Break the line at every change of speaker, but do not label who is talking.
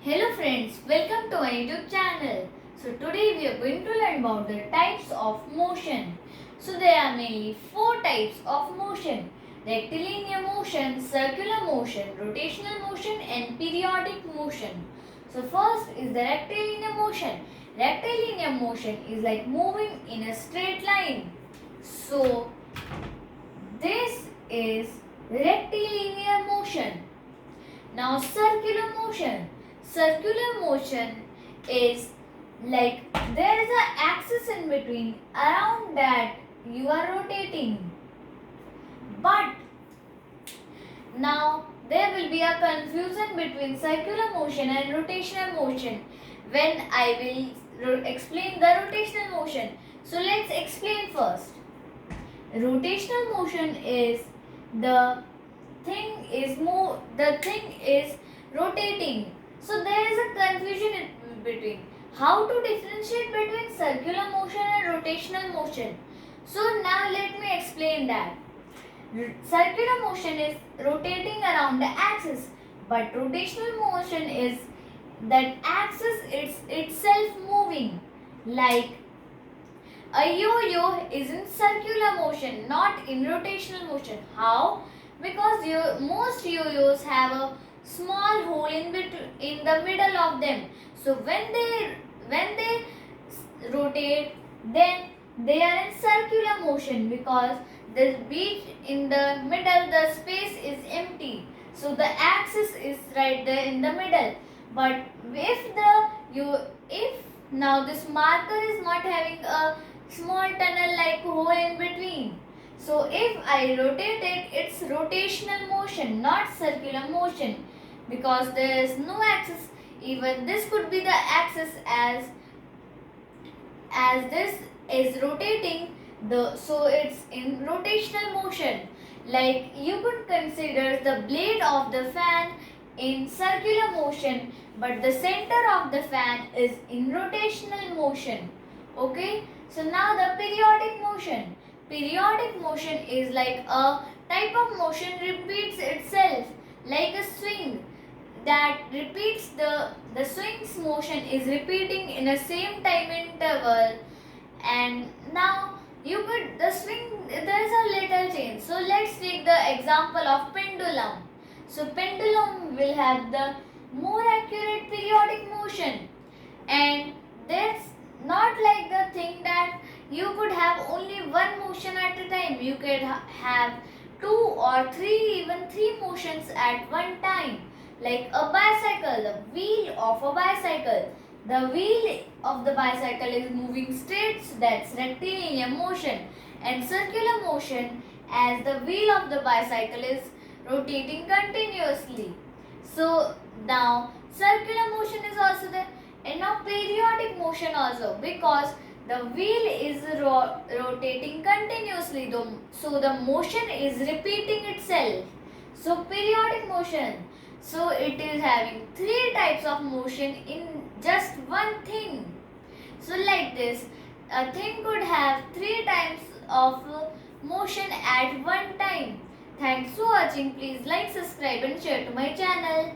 Hello friends, welcome to my YouTube channel. So today we are going to learn about the types of motion. So there are mainly four types of motion: rectilinear motion, circular motion, rotational motion and periodic motion. So first is the rectilinear motion. Rectilinear motion is like moving in a straight line. So this is rectilinear motion. Now circular motion. Circular motion is like there is an axis in between, around that you are rotating. But now there will be a confusion between circular motion and rotational motion when I will explain the rotational motion. So let's explain first. Rotational motion is the the thing is rotating. So there is a confusion in between. How to differentiate between circular motion and rotational motion? So now let me explain that. Circular motion is rotating around the axis, but rotational motion is that axis is itself moving. Like a yo-yo is in circular motion, not in rotational motion. How? Because most yo-yos have a small hole in the middle of them. So when they rotate, then they are in circular motion because the beach in the middle, the space is empty. So the axis is right there in the middle. But if now this marker is not having a small tunnel like hole in between. So if I rotate it, it's rotational motion, not circular motion, because there is no axis. Even this could be the axis as this is rotating, so it's in rotational motion. Like you could consider the blade of the fan in circular motion, but the center of the fan is in rotational motion. Okay, so now the periodic motion. Periodic motion is like a type of motion repeats itself, like a swing that repeats the swing's motion is repeating in a same time interval. And now you could the swing, there is a little change. So let's take the example of pendulum. So pendulum will have the more accurate periodic motion, and that's not like the thing that you could have only one motion at a time. You could have two or three, even three motions at one time. Like a bicycle, the wheel of a bicycle. The wheel of the bicycle is moving straight, so that's rectilinear motion. And circular motion, as the wheel of the bicycle is rotating continuously. So now circular motion is also there, and now periodic motion also, because the wheel is rotating continuously, so the motion is repeating itself. So periodic motion. So it is having three types of motion in just one thing. So like this, a thing could have three types of motion at one time. Thanks for watching. Please like, subscribe and share to my channel.